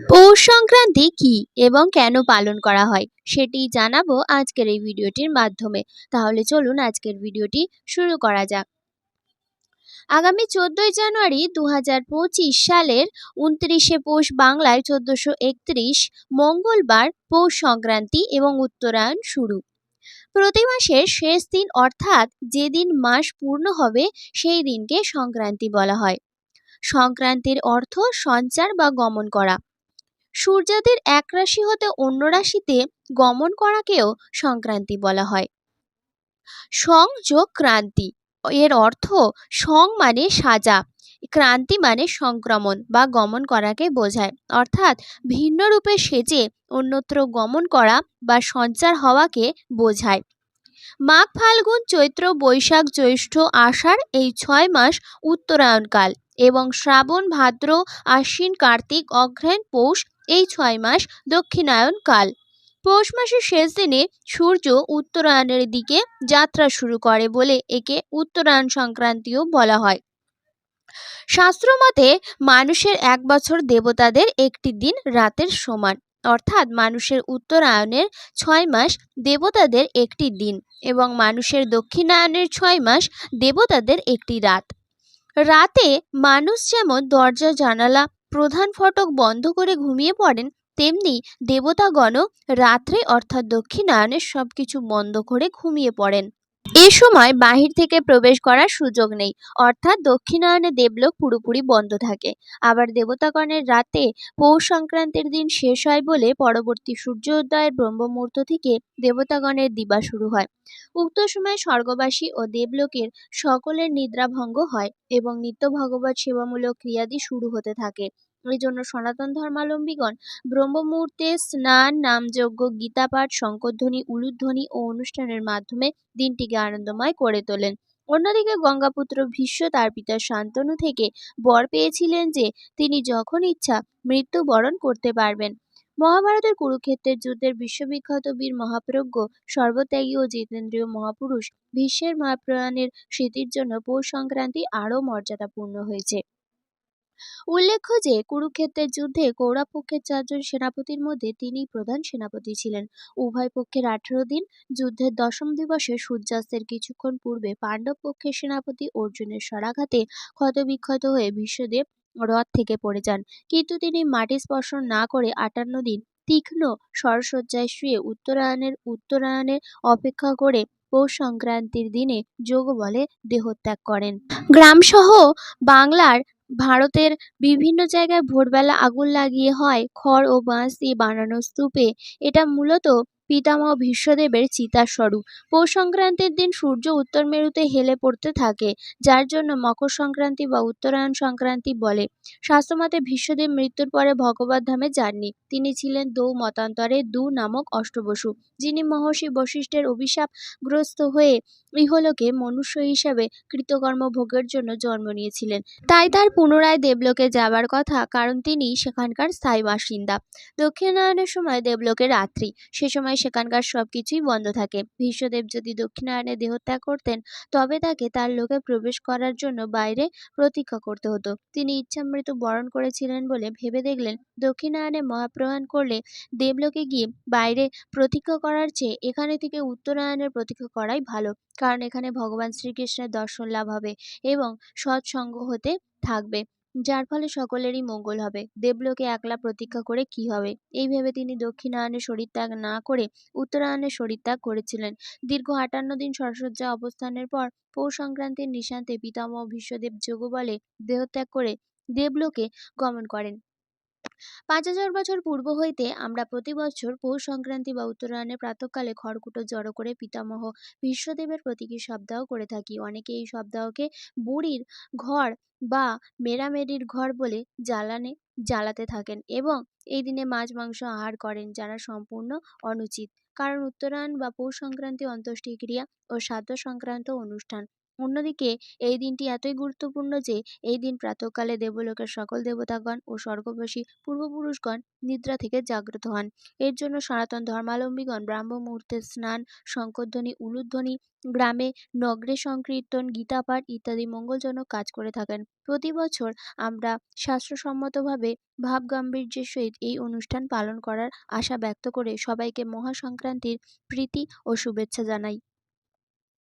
পৌষ সংক্রান্তি কি এবং কেন পালন করা হয় সেটি জানাবো আজকের এই ভিডিওটির মাধ্যমে। তাহলে চলুন আজকের ভিডিওটি শুরু করা যাক। আগামী 14ই জানুয়ারি 2025 সালের 29শে পৌষ বাংলায় 1431 মঙ্গলবার পৌষ সংক্রান্তি এবং উত্তরায়ণ শুরু। প্রতি মাসের শেষ দিন অর্থাৎ যেদিন মাস পূর্ণ হবে সেই দিনকে সংক্রান্তি বলা হয়। সংক্রান্তির অর্থ সঞ্চার বা গমন করা। সূর্যাদির এক রাশি হতে অন্য রাশিতে গমন করাকেও সংক্রান্তি বলা হয়। সং যোগ ক্রান্তি এর অর্থ সং মানে সাজা, ক্রান্তি মানে সংক্রমণ বা গমন করাকে বোঝায়, অর্থাৎ ভিন্ন রূপে সেজে অন্যত্র গমন করা বা সঞ্চার হওয়াকে বোঝায়। মাঘ ফাল্গুন চৈত্র বৈশাখ জ্যৈষ্ঠ আষাঢ় এই 6 মাস উত্তরায়ণকাল এবং শ্রাবণ ভাদ্র আশ্বিন কার্তিক অগ্রহায়ণ পৌষ এই 6 মাস দক্ষিণায়ন কাল। পৌষ মাসের শেষ দিনে সূর্য উত্তরায়ণের দিকে যাত্রা শুরু করে বলে একে উত্তরায়ণ সংক্রান্তিও বলা হয়। শাস্ত্রমতে মানুষের 1 বছর দেবতাদের একটি দিন রাতের সমান, অর্থাৎ মানুষের উত্তরায়ণের 6 মাস দেবতাদের একটি দিন এবং মানুষের দক্ষিণায়নের 6 মাস দেবতাদের একটি রাত। রাতে মানুষ যেমন দরজা জানালা প্রধান ফটক বন্ধ করে ঘুমিয়ে পড়েন, তেমনি দেবতাগণও রাত্রে অর্থাৎ দক্ষিণায়নের সবকিছু বন্ধ করে ঘুমিয়ে পড়েন। এ সময় বাহির থেকে প্রবেশ করার সুযোগ নেই, অর্থাৎ দক্ষিণায়নে দেবলোক পুরোপুরি বন্ধ থাকে। আবার দেবতাগণের রাতে পৌষ সংক্রান্তির দিন শেষ হয় বলে পরবর্তী সূর্যোদয়ের ব্রহ্ম মুহূর্ত থেকে দেবতাগণের দিবা শুরু হয়। উক্ত সময় স্বর্গবাসী ও দেবলোকের সকলের নিদ্রাভঙ্গ হয় এবং নিত্য ভগবত সেবামূলক ক্রিয়াদি শুরু হতে থাকে। এই জন্য সনাতন ধর্মাবলম্বীগণ ব্রহ্ম মুহূর্তে স্নান, নামযজ্ঞ, গীতাপাঠ, শঙ্করধ্বনি, উলুধ্বনি ও অনুষ্ঠানের মাধ্যমে দিনটিকে আনন্দময় করে তোলেন। অন্যদিকে গঙ্গাপুত্র ভীষ্ম তার পিতা শান্তনু থেকে বর পেয়েছিলেন যে তিনি যখন ইচ্ছা মৃত্যুবরণ করতে পারবেন। মহাভারতের কুরুক্ষেত্রের যুদ্ধের বিশ্ববিখ্যাত বীর মহাপ্রজ্ঞ সর্বত্যাগী ও জিতেন্দ্রীয় মহাপুরুষ ভীষ্মের মহাপ্রয়াণের স্মৃতির জন্য পৌষ সংক্রান্তি আরও মর্যাদাপূর্ণ হয়েছে। উল্লেখ্য যে কুরুক্ষেত্রের যুদ্ধে কৌরব পক্ষের 4 জন সেনাপতির মধ্যে তিনিই প্রধান সেনাপতি ছিলেন। উভয় পক্ষের 18 দিন যুদ্ধের 10ম দিবসে সূর্যাস্তের কিছুক্ষণ পূর্বে পাণ্ডব পক্ষের সেনাপতি অর্জুনের শরাঘাতে ক্ষতবিক্ষত হয়ে ভীষ্মদেব রথ থেকে পড়ে যান, কিন্তু তিনি মাটি স্পর্শ না করে 58 দিন তীক্ষ্ণ শরশয্যায় শুয়ে উত্তরায়ণের অপেক্ষা করে পৌষ সংক্রান্তির দিনে যোগ বলে দেহত্যাগ করেন। গ্রামসহ বাংলার ভারতের বিভিন্ন জায়গায় ভোরবেলা আগুন লাগিয়ে হয় খড় ও বাঁশ দিয়ে বানানো স্তূপে এটা মূলত পিতামহ ভীষ্মদেবের চিতাস্বরূপ। পৌষ সংক্রান্তির দিন সূর্য উত্তর মেরুতে হেলে পড়তে থাকে, যার জন্য মকর সংক্রান্তি বা উত্তরায়ণ সংক্রান্তি বলে। শাস্ত্রমতে ভীষ্মদেব মৃত্যুর পরে ভগবত ধামে যাননি, তিনি ছিলেন দৌ মতান্তরে দু নামক অষ্টবসু, যিনি মহর্ষি বশিষ্ঠের অভিশাপগ্রস্ত হয়ে ইহলোকে মনুষ্য হিসাবে কৃতকর্ম ভোগের জন্য জন্ম নিয়েছিলেন। তাই তার পুনরায় দেবলোকে যাবার কথা, কারণ তিনি সেখানকার স্থায়ী বাসিন্দা। দক্ষিণায়নের সময় দেবলোকে রাত্রি, সে সময় সেখানকার সবকিছুই বন্ধ থাকে। ভীষ্মদেব যদি দক্ষিণায়নে দেহত্যাগ করতেন তবে তাকে তার লোকে প্রবেশ করার জন্য বাইরে প্রতীক্ষা করতে হতো। তিনি ইচ্ছামৃত্যু বরণ করেছিলেন বলে ভেবে দেখলেন দক্ষিণায়নে মহাপ্রয়াণ করলে দেবলোকে গিয়ে বাইরে প্রতীক্ষা করার চেয়ে এখানে থেকে উত্তরায়ণের প্রতীক্ষা করাই ভালো, কারণ এখানে ভগবান শ্রীকৃষ্ণের দর্শন লাভ হবে এবং সৎসঙ্গ হতে থাকবে, যার ফলে সকলেরই মঙ্গল হবে। দেবলোকে একলা প্রতীক্ষা করে কি হবে, এই ভেবে তিনি দক্ষিণায়নে শরীরত্যাগ না করে উত্তরায়ণে শরীরত্যাগ করেছিলেন। দীর্ঘ 58 দিন শরশয্যা অবস্থানের পর পৌষ সংক্রান্তির নিশান্তে পিতামহ ভীষ্মদেব যোগবলে দেহত্যাগ করে দেবলোকে গমন করেন। 5000 বছর পূর্ব হইতে আমরা প্রতি বছর পৌষ সংক্রান্তি বা উত্তরায়ণের প্রাতঃকালে খড়কুটো জড়ো করে পিতামহ ভীষ্মদেবের প্রতীকী সপ্তাহ করে থাকি। অনেকে এই সপ্তাহকে বুড়ির ঘর বা মেরামেরির ঘর বলে জ্বালাতে থাকেন এবং এই দিনে মাছ মাংস আহার করেন, যারা সম্পূর্ণ অনুচিত, কারণ উত্তরায়ণ বা পৌষ সংক্রান্তি অন্ত্যেষ্টিক্রিয়া ও শ্রাদ্ধ সংক্রান্ত অনুষ্ঠান। অন্যদিকে এই দিনটি এতই গুরুত্বপূর্ণ যে এই দিন প্রাতঃকালে দেবলোকের সকল দেবতাগণ ও স্বর্গবাসী পূর্বপুরুষগণ নিদ্রা থেকে জাগ্রত হন। এর জন্য সনাতন ধর্মাবলম্বীগণ ব্রাহ্ম মুহূর্তে স্নান, শঙ্খধ্বনি, উলুধ্বনি, গ্রামে নগরে সংকীর্তন, গীতাপাঠ ইত্যাদি মঙ্গলজনক কাজ করে থাকেন। প্রতি বছর আমরা শাস্ত্রসম্মতভাবে ভাবগাম্ভীর্যের সহিত এই অনুষ্ঠান পালন করার আশা ব্যক্ত করে সবাইকে মহাসংক্রান্তির প্রীতি ও শুভেচ্ছা জানাই।